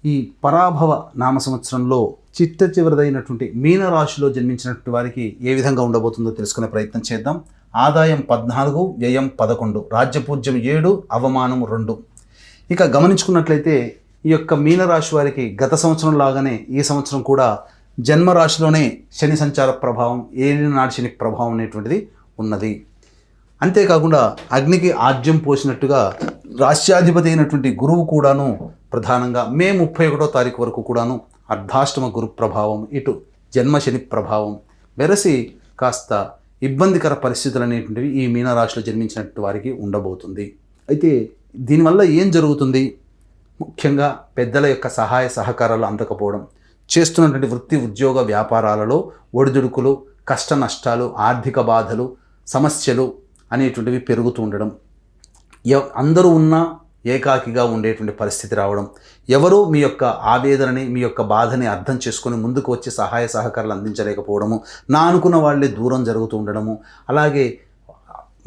ఈ పరాభవ నామ సంవత్సరంలో చిట్ట చివరిదైనటువంటి మీనరాశిలో జన్మించినటువంటి వారికి ఏ విధంగా ఉండబోతుందో తెలుసుకునే ప్రయత్నం చేద్దాం. ఆదాయం 14, వ్యయం 11, రాజ్యపూజ్యం 7, అవమానం 2. ఇక గమనించుకున్నట్లయితే ఈ యొక్క మీనరాశి వారికి గత సంవత్సరం లాగానే ఈ సంవత్సరం కూడా జన్మరాశిలోనే శని సంచార ప్రభావం, ఏలినాటి శని ప్రభావం అనేటువంటిది ఉన్నది. అంతేకాకుండా అగ్నికి ఆజ్యం పోసినట్టుగా రాష్ట్రాధిపతి అయినటువంటి గురువు కూడాను ప్రధానంగా మే 31వ తారీఖు వరకు కూడాను అర్ధాష్టమ గురు ప్రభావం, ఇటు జన్మశని ప్రభావం వెరసి కాస్త ఇబ్బందికర పరిస్థితులు అనేటువంటివి ఈ మీనరాశిలో జన్మించినటువంటి వారికి ఉండబోతుంది. అయితే దీనివల్ల ఏం జరుగుతుంది? ముఖ్యంగా పెద్దల యొక్క సహాయ సహకారాలు అందకపోవడం, చేస్తున్నటువంటి వృత్తి ఉద్యోగ వ్యాపారాలలో ఒడిదుడుకులు, కష్ట నష్టాలు, ఆర్థిక బాధలు, సమస్యలు అనేటువంటివి పెరుగుతూ ఉండడం, అందరూ ఉన్నా ఏకాకిగా ఉండేటువంటి పరిస్థితి రావడం, ఎవరూ మీ యొక్క ఆవేదనని, మీ యొక్క బాధని అర్థం చేసుకొని ముందుకు వచ్చి సహాయ సహకారాలు అందించలేకపోవడము, నా అనుకున్న వాళ్ళే దూరం జరుగుతూ ఉండడము, అలాగే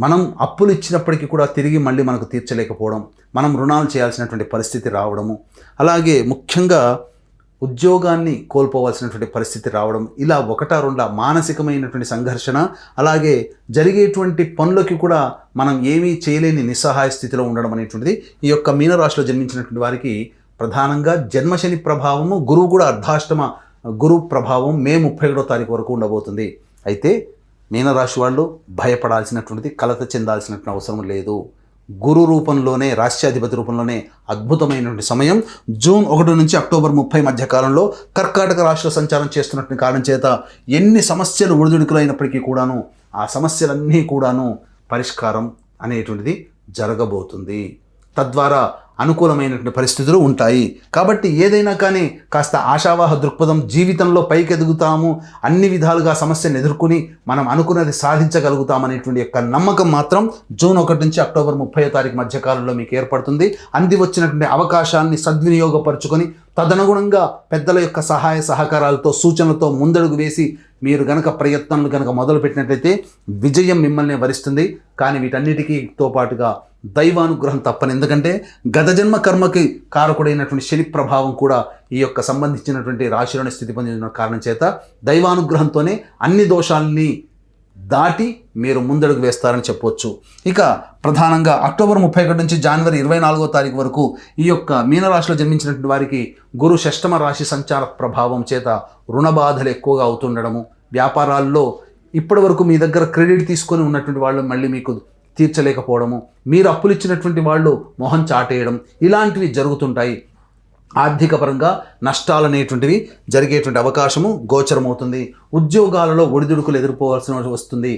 మనం అప్పులు ఇచ్చినప్పటికీ కూడా తిరిగి మళ్ళీ మనకు తీర్చలేకపోవడం, మనం రుణాలు చేయాల్సినటువంటి పరిస్థితి రావడము, అలాగే ముఖ్యంగా ఉద్యోగాన్ని కోల్పోవాల్సినటువంటి పరిస్థితి రావడం, ఇలా ఒకటా రెండా మానసికమైనటువంటి సంఘర్షణ, అలాగే జరిగేటువంటి పనులకి కూడా మనం ఏమీ చేయలేని నిస్సహాయ స్థితిలో ఉండడం అనేటువంటిది ఈ యొక్క మీనరాశిలో జన్మించినటువంటి వారికి ప్రధానంగా జన్మశని ప్రభావము, గురువు కూడా అర్ధాష్టమ గురు ప్రభావం మే 31వ తారీఖు వరకు ఉండబోతుంది. అయితే మీనరాశి వాళ్ళు భయపడాల్సినటువంటిది, కలత చెందాల్సినటువంటి అవసరం లేదు. గురు రూపంలోనే, రాష్ట్రాధిపతి రూపంలోనే అద్భుతమైనటువంటి సమయం జూన్ 1 నుంచి అక్టోబర్ 30 మధ్య కాలంలో కర్కాటక రాశిలో సంచారం చేస్తున్నటువంటి కారణం చేత ఎన్ని సమస్యలు ఒడిదుడుకులైనప్పటికీ కూడాను ఆ సమస్యలన్నీ కూడాను పరిష్కారం అనేటువంటిది జరగబోతుంది. తద్వారా అనుకూలమైనటువంటి పరిస్థితులు ఉంటాయి. కాబట్టి ఏదైనా కానీ కాస్త ఆశావాహ దృక్పథం, జీవితంలో పైకెదుగుతాము, అన్ని విధాలుగా సమస్యను ఎదుర్కొని మనం అనుకున్నది సాధించగలుగుతామనేటువంటి యొక్క నమ్మకం మాత్రం జూన్ 1 నుంచి అక్టోబర్ 30వ తారీఖు మధ్యకాలంలో మీకు ఏర్పడుతుంది. అంది వచ్చినటువంటి అవకాశాన్ని సద్వినియోగపరుచుకొని తదనుగుణంగా పెద్దల యొక్క సహాయ సహకారాలతో, సూచనలతో ముందడుగు వేసి మీరు గనక ప్రయత్నాలు గనక మొదలుపెట్టినట్లయితే విజయం మిమ్మల్ని వరిస్తుంది. కానీ వీటన్నిటికీతో పాటుగా దైవానుగ్రహం తప్పని. ఎందుకంటే గత జన్మ కర్మకి కారకుడైనటువంటి శని ప్రభావం కూడా ఈ యొక్క సంబంధించినటువంటి రాశిలోని స్థితి పొందిన కారణం చేత దైవానుగ్రహంతోనే అన్ని దోషాలని దాటి మీరు ముందడుగు వేస్తారని చెప్పవచ్చు. ఇక ప్రధానంగా అక్టోబర్ 31 నుంచి జనవరి 24వ తారీఖు వరకు ఈ యొక్క మీనరాశిలో జన్మించినటువంటి వారికి గురు షష్టమ రాశి సంచార ప్రభావం చేత రుణ బాధలు ఎక్కువగా అవుతుండడము, వ్యాపారాల్లో ఇప్పటి వరకు మీ దగ్గర క్రెడిట్ తీసుకొని ఉన్నటువంటి వాళ్ళు మళ్ళీ మీకు తీర్చలేకపోవడము, మీరు అప్పులు ఇచ్చినటువంటి వాళ్ళు మొహం చాటేయడం, ఇలాంటివి జరుగుతుంటాయి. ఆర్థిక పరంగా నష్టాలు అనేటువంటివి జరిగేటువంటి అవకాశము గోచరమవుతుంది. ఉద్యోగాలలో ఒడిదుడుకులు ఎదుర్కోవాల్సిన వస్తుంది.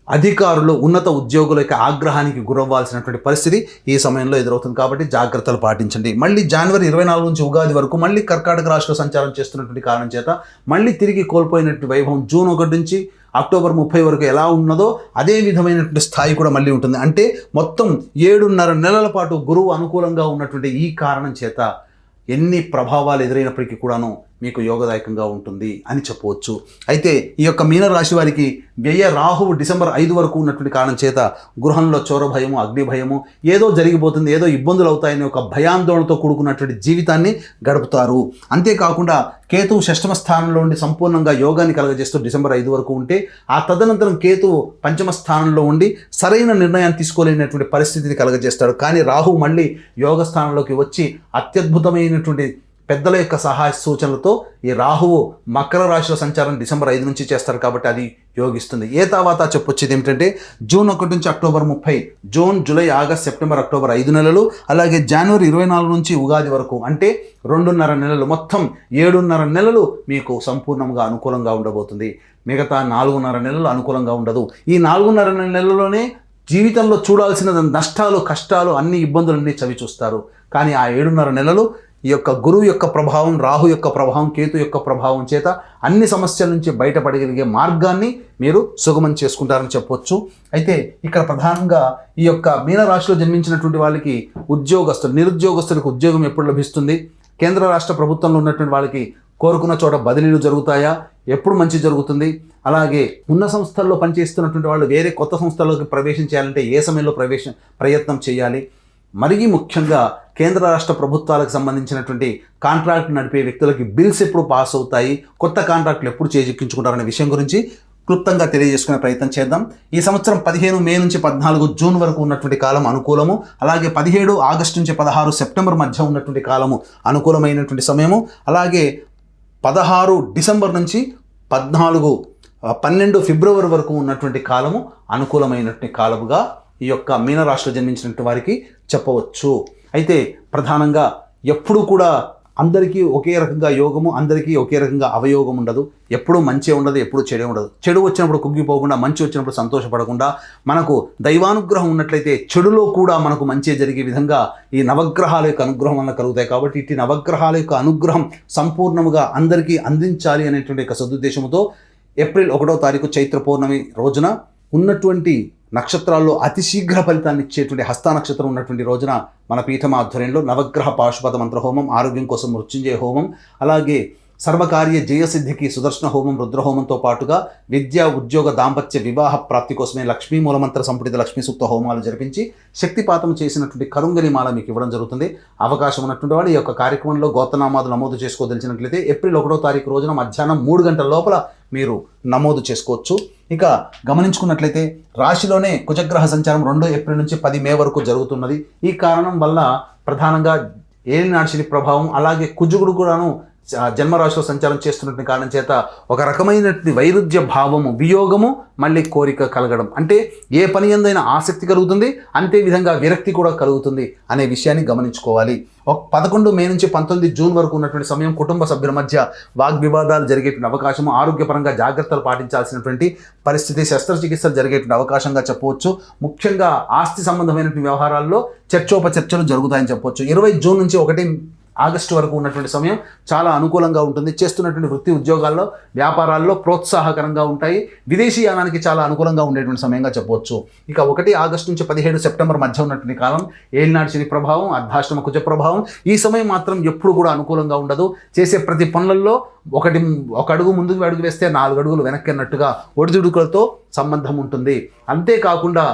అధికారులు, ఉన్నత ఉద్యోగుల యొక్క ఆగ్రహానికి గురవ్వాల్సినటువంటి పరిస్థితి ఈ సమయంలో ఎదురవుతుంది. కాబట్టి జాగ్రత్తలు పాటించండి. మళ్ళీ జనవరి 24 నుంచి ఉగాది వరకు మళ్ళీ కర్కాటక రాశిలో సంచారం చేస్తున్నటువంటి కారణం చేత మళ్ళీ తిరిగి కోల్పోయినటువంటి వైభవం జూన్ 1 నుంచి అక్టోబర్ 30 వరకు ఎలా ఉన్నదో అదే విధమైనటువంటి స్థాయి కూడా మళ్ళీ ఉంటుంది. అంటే మొత్తం 7.5 నెలల పాటు గురువు అనుకూలంగా ఉన్నటువంటి ఈ కారణం చేత ఎన్ని ప్రభావాలు ఎదురైనప్పటికీ కూడాను మీకు యోగదాయకంగా ఉంటుంది అని చెప్పవచ్చు. అయితే ఈ యొక్క మీనరాశి వారికి వ్యయ రాహువు డిసెంబర్ 5 వరకు ఉన్నటువంటి కారణం చేత గృహంలో చోర భయము, అగ్ని భయము, ఏదో జరిగిపోతుంది, ఏదో ఇబ్బందులు అవుతాయని ఒక భయాందోళనతో కూడుకున్నటువంటి జీవితాన్ని గడుపుతారు. అంతేకాకుండా కేతువు షష్టమ స్థానంలో ఉండి సంపూర్ణంగా యోగాన్ని కలగజేస్తూ డిసెంబర్ 5 వరకు ఉంటే, ఆ తదనంతరం కేతువు పంచమ స్థానంలో ఉండి సరైన నిర్ణయాన్ని తీసుకోలేనటువంటి పరిస్థితిని కలగజేస్తాడు. కానీ రాహువు మళ్ళీ యోగ స్థానంలోకి వచ్చి అత్యద్భుతమైనటువంటి పెద్దల యొక్క సహాయ సూచనలతో ఈ రాహువు మకర రాశిలో సంచారం డిసెంబర్ 5 నుంచి చేస్తారు. కాబట్టి అది యోగిస్తుంది. ఏ తర్వాత చెప్పొచ్చేది ఏమిటంటే జూన్ 1 నుంచి October 30, June, July, August, September, October 5 నెలలు, అలాగే జనవరి 24 నుంచి ఉగాది వరకు అంటే 2.5 నెలలు, మొత్తం 7.5 నెలలు మీకు సంపూర్ణంగా అనుకూలంగా ఉండబోతుంది. మిగతా 4.5 నెలలు అనుకూలంగా ఉండదు. ఈ 4.5 నెలల్లోనే జీవితంలో చూడాల్సిన నష్టాలు, కష్టాలు, అన్ని ఇబ్బందులన్నీ చవి చూస్తారు. కానీ ఆ 7.5 నెలలు ఈ యొక్క గురువు యొక్క ప్రభావం, రాహు యొక్క ప్రభావం, కేతు యొక్క ప్రభావం చేత అన్ని సమస్యల నుంచి బయటపడగలిగే మార్గాన్ని మీరు సుగమం చేసుకుంటారని చెప్పొచ్చు. అయితే ఇక్కడ ప్రధానంగా ఈ యొక్క మీనరాశిలో జన్మించినటువంటి వాళ్ళకి నిరుద్యోగస్తులకు ఉద్యోగం ఎప్పుడు లభిస్తుంది, కేంద్ర రాష్ట్ర ప్రభుత్వంలో ఉన్నటువంటి వాళ్ళకి కోరుకున్న చోట బదిలీలు జరుగుతాయా, ఎప్పుడు మంచి జరుగుతుంది, అలాగే ఉన్న సంస్థల్లో పనిచేస్తున్నటువంటి వాళ్ళు వేరే కొత్త సంస్థల్లోకి ప్రవేశం చేయాలంటే ఏ సమయంలో ప్రయత్నం చేయాలి, మరీ ముఖ్యంగా కేంద్ర రాష్ట్ర ప్రభుత్వాలకు సంబంధించినటువంటి కాంట్రాక్ట్ నడిపే వ్యక్తులకి బిల్స్ ఎప్పుడు పాస్ అవుతాయి, కొత్త కాంట్రాక్టులు ఎప్పుడు చేజిక్కించుకుంటారనే విషయం గురించి క్లుప్తంగా తెలియజేసుకునే ప్రయత్నం చేద్దాం. ఈ సంవత్సరం 15 మే నుంచి 14 జూన్ వరకు ఉన్నటువంటి కాలం అనుకూలము. అలాగే 17 ఆగస్టు నుంచి 16 సెప్టెంబర్ మధ్య ఉన్నటువంటి కాలము అనుకూలమైనటువంటి సమయము. అలాగే 16 డిసెంబర్ నుంచి 12 ఫిబ్రవరి వరకు ఉన్నటువంటి కాలము అనుకూలమైనటువంటి కాలముగా ఈ యొక్క మీనరాశిలో జన్మించినటువంటి వారికి చెప్పవచ్చు. అయితే ప్రధానంగా ఎప్పుడూ కూడా అందరికీ ఒకే రకంగా యోగము, అందరికీ ఒకే రకంగా అవయోగం ఉండదు. ఎప్పుడూ మంచి ఉండదు, ఎప్పుడూ చెడే ఉండదు. చెడు వచ్చినప్పుడు కుంగిపోకుండా, మంచి వచ్చినప్పుడు సంతోషపడకుండా, మనకు దైవానుగ్రహం ఉన్నట్లయితే చెడులో కూడా మనకు మంచి జరిగే విధంగా ఈ నవగ్రహాల యొక్క అనుగ్రహం వల్ల కలుగుతాయి. కాబట్టి ఇటు నవగ్రహాల యొక్క అనుగ్రహం సంపూర్ణముగా అందరికీ అందించాలి అనేటువంటి ఒక సదుద్దేశంతో ఏప్రిల్ 1వ తారీఖు చైత్ర పౌర్ణమి రోజున ఉన్నటువంటి నక్షత్రాల్లో అతి శీఘ్ర ఫలితాన్ని ఇచ్చేటువంటి హస్త నక్షత్రం ఉన్నటువంటి రోజున మన పీఠం ఆధ్వర్యంలో నవగ్రహ పాశుపత మంత్ర హోమం, ఆరోగ్యం కోసం మృత్యుంజయ హోమం, అలాగే సర్వకార్య జయసిద్ధికి సుదర్శన హోమం, రుద్రహోమంతో పాటుగా విద్య, ఉద్యోగ, దాంపత్య, వివాహ ప్రాప్తి కోసమే లక్ష్మీ మూలమంత్ర సంపుటిత లక్ష్మీ సూక్త హోమాలు జరిపించి శక్తిపాతం చేసినటువంటి కరుంగలి మాల మీకు ఇవ్వడం జరుగుతుంది. అవకాశం ఉన్నటువంటి వాడు ఈ యొక్క కార్యక్రమంలో గోత్రనామాలు నమోదు చేసుకోదలిచినట్లయితే ఏప్రిల్ 1వ తారీఖు రోజున మధ్యాహ్నం 3 గంటల లోపల మీరు నమోదు చేసుకోవచ్చు. ఇక గమనించుకున్నట్లయితే రాశిలోనే కుజగ్రహ సంచారం 2 ఏప్రిల్ నుంచి 10 మే వరకు జరుగుతున్నది. ఈ కారణం వల్ల ప్రధానంగా ఏలినాటి శని ప్రభావం, అలాగే కుజుడు కూడాను జన్మరాశిలో సంచారం చేస్తున్నటువంటి కారణం చేత ఒక రకమైనటువంటి వైరుధ్య భావము, వియోగము, మళ్ళీ కోరిక కలగడం, అంటే ఏ పని ఎందైనా ఆసక్తి కలుగుతుంది, అంతే విధంగా విరక్తి కూడా కలుగుతుంది అనే విషయాన్ని గమనించుకోవాలి. 11 మే నుంచి 19 జూన్ వరకు ఉన్నటువంటి సమయం కుటుంబ సభ్యుల మధ్య వాగ్వివాదాలు జరిగేటువంటి అవకాశము, ఆరోగ్యపరంగా జాగ్రత్తలు పాటించాల్సినటువంటి పరిస్థితి, శస్త్రచికిత్సలు జరిగేటువంటి అవకాశంగా చెప్పవచ్చు. ముఖ్యంగా ఆస్తి సంబంధమైనటువంటి వ్యవహారాల్లో చర్చోపచర్చలు జరుగుతాయని చెప్పవచ్చు. 20 జూన్ నుంచి 1 ఆగస్టు వరకు ఉన్నటువంటి సమయం చాలా అనుకూలంగా ఉంటుంది. చేస్తున్నటువంటి వృత్తి ఉద్యోగాల్లో, వ్యాపారాల్లో ప్రోత్సాహకరంగా ఉంటాయి. విదేశీ యానానికి చాలా అనుకూలంగా ఉండేటువంటి సమయంగా చెప్పవచ్చు. ఇక 1 ఆగస్టు నుంచి 17 సెప్టెంబర్ మధ్య ఉన్నటువంటి కాలం ఏలినాటి శని ప్రభావం, అర్ధాష్టమ కుజ ప్రభావం. ఈ సమయం మాత్రం ఎప్పుడు కూడా అనుకూలంగా ఉండదు. చేసే ప్రతి పనులలో ఒక అడుగు ముందుకు అడుగు వేస్తే 4 అడుగులు వెనక్కి అన్నట్టుగా ఒడిదుడుకులతో సంబంధం ఉంటుంది. అంతేకాకుండా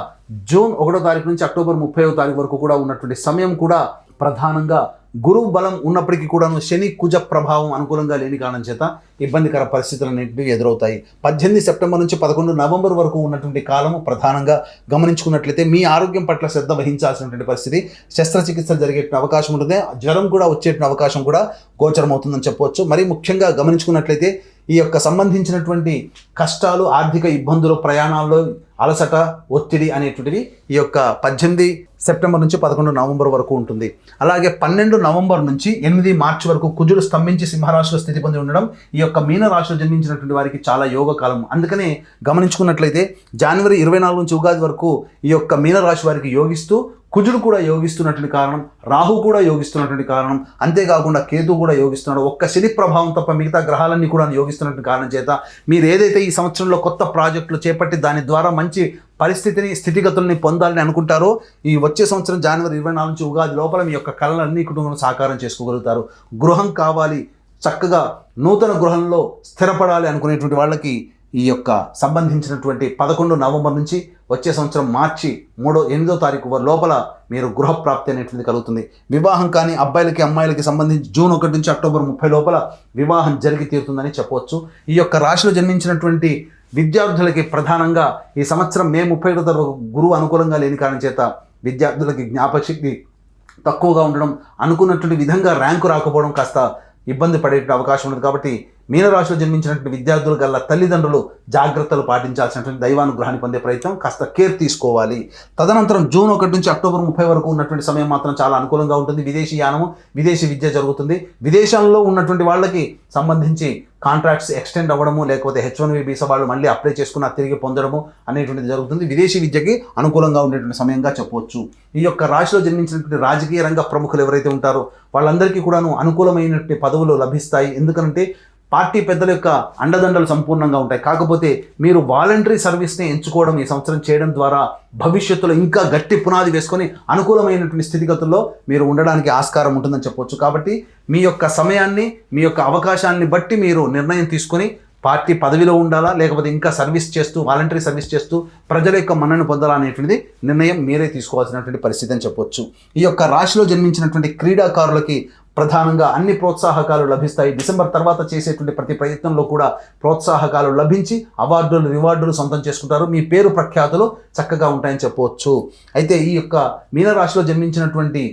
జూన్ 1వ తారీఖు నుంచి అక్టోబర్ 30వ తారీఖు వరకు కూడా ఉన్నటువంటి సమయం కూడా ప్రధానంగా గురువు బలం ఉన్నప్పటికీ కూడాను శని కుజ ప్రభావం అనుకూలంగా లేని కారణం చేత ఇబ్బందికర పరిస్థితులన్నింటినీ ఎదురవుతాయి. 18 సెప్టెంబర్ నుంచి 11 నవంబర్ వరకు ఉన్నటువంటి కాలము ప్రధానంగా గమనించుకున్నట్లయితే మీ ఆరోగ్యం పట్ల శ్రద్ధ వహించాల్సినటువంటి పరిస్థితి, శస్త్రచికిత్సలు జరిగే అవకాశం ఉంటుంది. జ్వరం కూడా వచ్చేటువంటి అవకాశం కూడా గోచరమవుతుందని చెప్పవచ్చు. మరి ముఖ్యంగా గమనించుకున్నట్లయితే ఈ యొక్క సంబంధించినటువంటి కష్టాలు, ఆర్థిక ఇబ్బందులు, ప్రయాణాల్లో అలసట, ఒత్తిడి అనేటువంటివి ఈ యొక్క 18 సెప్టెంబర్ నుంచి 11 నవంబర్ వరకు ఉంటుంది. అలాగే 12 నవంబర్ నుంచి 8 మార్చి వరకు కుజుడు స్తంభించి సింహరాశిలో స్థితి పొంది ఉండడం ఈ యొక్క మీనరాశిలో జన్మించినటువంటి వారికి చాలా యోగకాలం. అందుకనే గమనించుకున్నట్లయితే జనవరి 24 నుంచి ఉగాది వరకు ఈ యొక్క మీనరాశి వారికి యోగిస్తూ, కుజుడు కూడా యోగిస్తున్నటువంటి కారణం, రాహు కూడా యోగిస్తున్నటువంటి కారణం, అంతేకాకుండా కేతు కూడా యోగిస్తున్నాడు. ఒక్క శని ప్రభావం తప్ప మిగతా గ్రహాలన్నీ కూడా యోగిస్తున్నటువంటి కారణం చేత మీరు ఏదైతే ఈ సంవత్సరంలో కొత్త ప్రాజెక్టులు చేపట్టి దాని ద్వారా మంచి పరిస్థితిని, స్థితిగతుల్ని పొందాలని అనుకుంటారో, ఈ వచ్చే సంవత్సరం జనవరి 24 నుంచి ఉగాది లోపల మీ యొక్క కళలన్నీ కుటుంబం సాకారం చేసుకోగలుగుతారు. గృహం కావాలి, చక్కగా నూతన గృహంలో స్థిరపడాలి అనుకునేటువంటి వాళ్ళకి ఈ యొక్క సంబంధించినటువంటి 11 నవంబర్ నుంచి వచ్చే సంవత్సరం మార్చి 8వ తారీఖు లోపల మీరు గృహప్రాప్తి అనేటువంటిది కలుగుతుంది. వివాహం కానీ అబ్బాయిలకి, అమ్మాయిలకి సంబంధించి జూన్ 1 నుంచి అక్టోబర్ 30 లోపల వివాహం జరిగి తీరుతుందని చెప్పవచ్చు. ఈ యొక్క రాశిలో జన్మించినటువంటి విద్యార్థులకి ప్రధానంగా ఈ సంవత్సరం మే 31 వరకు గురువు అనుకూలంగా లేని కారణం చేత విద్యార్థులకి జ్ఞాపకశక్తి తక్కువగా ఉండడం, అనుకున్నటువంటి విధంగా ర్యాంకు రాకపోవడం కాస్త ఇబ్బంది పడే అవకాశం ఉంది. కాబట్టి మీనరాశిలో జన్మించినటువంటి విద్యార్థులు గల తల్లిదండ్రులు జాగ్రత్తలు పాటించాల్సినటువంటి దైవానుగ్రహాన్ని పొందే ప్రయత్నం, కాస్త కేర్ తీసుకోవాలి. తదనంతరం జూన్ 1 నుంచి అక్టోబర్ 30 వరకు ఉన్నటువంటి సమయం మాత్రం చాలా అనుకూలంగా ఉంటుంది. విదేశీ యానము, విదేశీ విద్య జరుగుతుంది. విదేశాల్లో ఉన్నటువంటి వాళ్ళకి సంబంధించి కాంట్రాక్ట్స్ ఎక్స్టెండ్ అవ్వడము, లేకపోతే H1B వీసా వాళ్ళు మళ్ళీ అప్లై చేసుకున్న తిరిగి పొందడము అనేటువంటిది జరుగుతుంది. విదేశీ విద్యకి అనుకూలంగా ఉండేటువంటి సమయంగా చెప్పవచ్చు. ఈ యొక్క రాశిలో జన్మించినటువంటి రాజకీయ రంగ ప్రముఖులు ఎవరైతే ఉంటారో వాళ్ళందరికీ కూడాను అనుకూలమైనటువంటి పదవులు లభిస్తాయి. ఎందుకంటే పార్టీ పెద్దల యొక్క అండదండలు సంపూర్ణంగా ఉంటాయి. కాకపోతే మీరు వాలంటరీ సర్వీస్ని ఎంచుకోవడం ఈ సంవత్సరం చేయడం ద్వారా భవిష్యత్తులో ఇంకా గట్టి పునాది వేసుకొని అనుకూలమైనటువంటి స్థితిగతుల్లో మీరు ఉండడానికి ఆస్కారం ఉంటుందని చెప్పవచ్చు. కాబట్టి మీ యొక్క సమయాన్ని, మీ యొక్క అవకాశాన్ని బట్టి మీరు నిర్ణయం తీసుకొని పార్టీ పదవిలో ఉండాలా, లేకపోతే ఇంకా సర్వీస్ చేస్తూ వాలంటరీ సర్వీస్ చేస్తూ ప్రజల యొక్క మన్నను పొందాలా అనేటువంటిది నిర్ణయం మీరే తీసుకోవాల్సినటువంటి పరిస్థితి అని చెప్పొచ్చు. ఈ యొక్క రాశిలో జన్మించినటువంటి క్రీడాకారులకి ప్రధానంగా అన్ని ప్రోత్సాహకాలు లభిస్తాయి. డిసెంబర్ తర్వాత చేసేటువంటి ప్రతి ప్రయత్నంలో కూడా ప్రోత్సాహకాలు లభించి అవార్డులు రివార్డులు సొంతం చేసుకుంటారు. మీ పేరు ప్రఖ్యాతులు చక్కగా ఉంటాయని చెప్పవచ్చు. అయితే ఈ యొక్క మీనరాశిలో జన్మించినటువంటి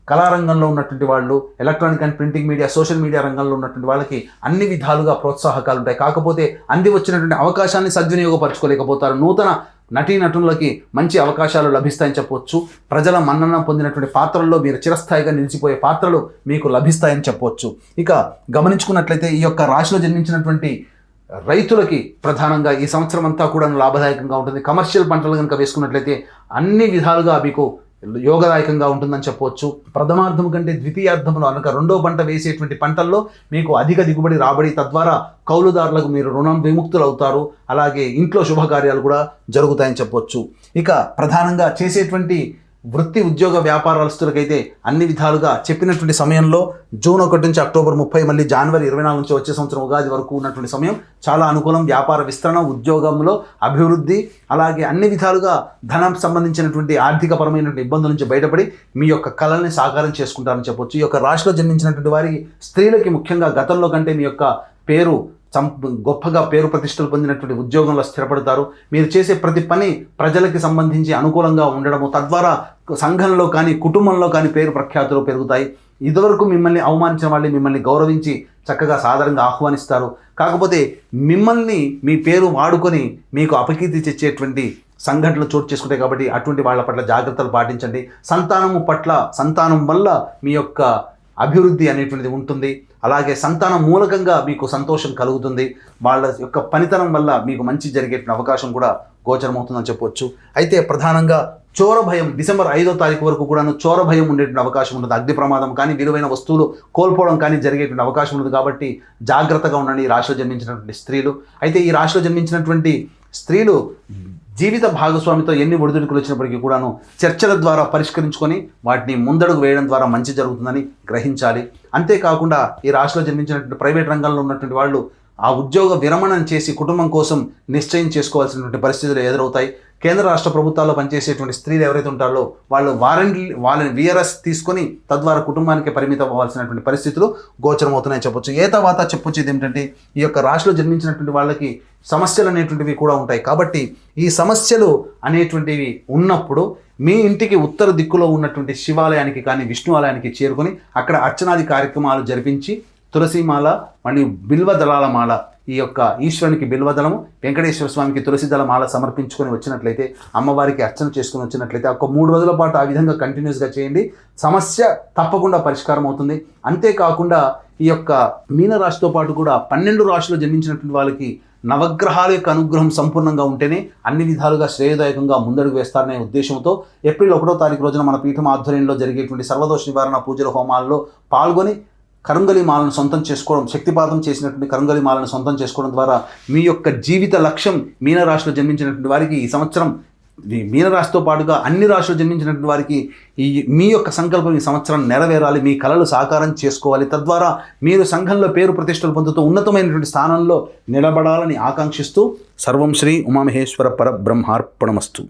కళారంగంలో ఉన్నటువంటి వాళ్ళు, electronic and printing media, social media రంగంలో ఉన్నటువంటి వాళ్ళకి అన్ని విధాలుగా ప్రోత్సాహకాలు ఉంటాయి. కాకపోతే అంది వచ్చినటువంటి అవకాశాన్ని సద్వినియోగపరచుకోలేకపోతారు. నూతన నటీనటులకి మంచి అవకాశాలు లభిస్తాయని చెప్పవచ్చు. ప్రజల మన్నన పొందినటువంటి పాత్రల్లో మీరు చిరస్థాయిగా నిలిచిపోయే పాత్రలు మీకు లభిస్తాయని చెప్పవచ్చు. ఇక గమనించుకున్నట్లయితే ఈ యొక్క రాశిలో జన్మించినటువంటి రైతులకి ప్రధానంగా ఈ సంవత్సరం అంతా కూడా లాభదాయకంగా ఉంటుంది. కమర్షియల్ పంటలు కనుక వేసుకున్నట్లయితే అన్ని విధాలుగా మీకు యోగదాయకంగా ఉంటుందని చెప్పవచ్చు. ప్రథమార్థం కంటే ద్వితీయార్థంలో అనగా రెండో పంట వేసేటువంటి పంటల్లో మీకు అధిక దిగుబడి రాబడి, తద్వారా కౌలుదారులకు మీరు రుణం విముక్తులు అవుతారు. అలాగే ఇంట్లో శుభకార్యాలు కూడా జరుగుతాయని చెప్పవచ్చు. ఇక ప్రధానంగా చేసేటువంటి వృత్తి ఉద్యోగ వ్యాపారస్తులకైతే అన్ని విధాలుగా చెప్పినటువంటి సమయంలో జూన్ 1 నుంచి అక్టోబర్ 30 మళ్ళీ జనవరి 24 నుంచి వచ్చే సంవత్సరం ఉగాది వరకు ఉన్నటువంటి సమయం చాలా అనుకూలం. వ్యాపార విస్తరణ, ఉద్యోగంలో అభివృద్ధి, అలాగే అన్ని విధాలుగా ధనం సంబంధించినటువంటి ఆర్థికపరమైనటువంటి ఇబ్బందుల నుంచి బయటపడి మీ యొక్క కళల్ని సాకారం చేసుకుంటారని చెప్పొచ్చు. ఈ యొక్క రాశిలో జన్మించినటువంటి వారికి స్త్రీలకి ముఖ్యంగా గతంలో కంటే మీ యొక్క పేరు గొప్పగా పేరు ప్రతిష్టలు పొందినటువంటి ఉద్యోగంలో స్థిరపడతారు. మీరు చేసే ప్రతి పని ప్రజలకి సంబంధించి అనుకూలంగా ఉండడము, తద్వారా సంఘంలో కానీ కుటుంబంలో కానీ పేరు ప్రఖ్యాతులు పెరుగుతాయి. ఇదివరకు మిమ్మల్ని అవమానించిన వాళ్ళు మిమ్మల్ని గౌరవించి చక్కగా సాధారణంగా ఆహ్వానిస్తారు. కాకపోతే మిమ్మల్ని మీ పేరు వాడుకొని మీకు అపకీర్తి తెచ్చేటువంటి సంఘటనలు చోటు చేసుకుంటాయి. కాబట్టి అటువంటి వాళ్ళ పట్ల జాగ్రత్తలు పాటించండి. సంతానం వల్ల మీ యొక్క అభివృద్ధి అనేటువంటిది ఉంటుంది. అలాగే సంతానం మూలకంగా మీకు సంతోషం కలుగుతుంది. వాళ్ళ యొక్క పనితనం వల్ల మీకు మంచి జరిగే అవకాశం కూడా గోచరమవుతుందని చెప్పవచ్చు. అయితే ప్రధానంగా చోర భయం డిసెంబర్ 5వ తారీఖు వరకు కూడాను చోర భయం ఉండేటువంటి అవకాశం ఉంటుంది. అగ్ని ప్రమాదం కానీ, విలువైన వస్తువులు కోల్పోవడం కానీ జరిగేటువంటి అవకాశం ఉంటుంది. కాబట్టి జాగ్రత్తగా ఉండండి ఈ రాశిలో జన్మించినటువంటి స్త్రీలు. అయితే ఈ రాశిలో జన్మించినటువంటి స్త్రీలు జీవిత భాగస్వామితో ఎన్ని ఒడిదుడుకులు వచ్చినప్పటికీ కూడాను చర్చల ద్వారా పరిష్కరించుకొని వాటిని ముందడుగు వేయడం ద్వారా మంచి జరుగుతుందని గ్రహించాలి. అంతేకాకుండా ఈ రాశిలో జన్మించినటువంటి ప్రైవేట్ రంగంలో ఉన్నటువంటి వాళ్ళు ఆ ఉద్యోగ విరమణం చేసి కుటుంబం కోసం నిశ్చయం చేసుకోవాల్సినటువంటి పరిస్థితులు ఎదురవుతాయి. కేంద్ర రాష్ట్ర ప్రభుత్వాల్లో పనిచేసేటువంటి స్త్రీలు ఎవరైతే ఉంటారో వాళ్ళు వాళ్ళని VRS తీసుకొని తద్వారా కుటుంబానికి పరిమితం అవ్వాల్సినటువంటి పరిస్థితులు గోచరమవుతున్నాయని చెప్పొచ్చు. తర్వాత చెప్పొచ్చేది ఏమిటంటే ఈ యొక్క రాశిలో జన్మించినటువంటి వాళ్ళకి సమస్యలు అనేటువంటివి కూడా ఉంటాయి. కాబట్టి ఈ సమస్యలు అనేటువంటివి ఉన్నప్పుడు మీ ఇంటికి ఉత్తర దిక్కులో ఉన్నటువంటి శివాలయానికి కానీ విష్ణు ఆలయానికి చేరుకొని అక్కడ అర్చనాది కార్యక్రమాలు జరిపించి తులసిమాల మరియు బిల్వదళాల మాల, ఈ యొక్క ఈశ్వరునికి బిల్వదళము, వెంకటేశ్వర స్వామికి తులసిదళ మాల సమర్పించుకొని వచ్చినట్లయితే, అమ్మవారికి అర్చన చేసుకుని వచ్చినట్లయితే ఒక 3 రోజుల పాటు ఆ విధంగా కంటిన్యూస్గా చేయండి. సమస్య తప్పకుండా పరిష్కారం అవుతుంది. అంతేకాకుండా ఈ యొక్క మీనరాశితో పాటు కూడా 12 రాశిలో జన్మించినటువంటి వాళ్ళకి నవగ్రహాల యొక్క అనుగ్రహం సంపూర్ణంగా ఉంటేనే అన్ని విధాలుగా శ్రేయదాయకంగా ముందడుగు వేస్తారనే ఉద్దేశంతో ఏప్రిల్ 1వ తారీఖు రోజున మన పీఠం ఆధ్వర్యంలో జరిగేటువంటి సర్వదోష నివారణ పూజల హోమాల్లో పాల్గొని కరుంగలి మాలను సొంతం చేసుకోవడం, శక్తిపాతం చేసినటువంటి కరుంగలి మాలను సొంతం చేసుకోవడం ద్వారా మీ యొక్క జీవిత లక్ష్యం మీనరాశిలో జన్మించినటువంటి వారికి ఈ సంవత్సరం మీనరాశితో పాటుగా అన్ని రాశులు జన్మించినటువంటి వారికి మీ యొక్క సంకల్పం ఈ సంవత్సరం నెరవేరాలి. మీ కలలు సాకారం చేసుకోవాలి. తద్వారా మీరు సంఘంలో పేరు ప్రతిష్టలు పొందుతూ ఉన్నతమైనటువంటి స్థానంలో నిలబడాలని ఆకాంక్షిస్తూ సర్వం శ్రీ ఉమామహేశ్వర పరబ్రహ్మార్పణమస్తు.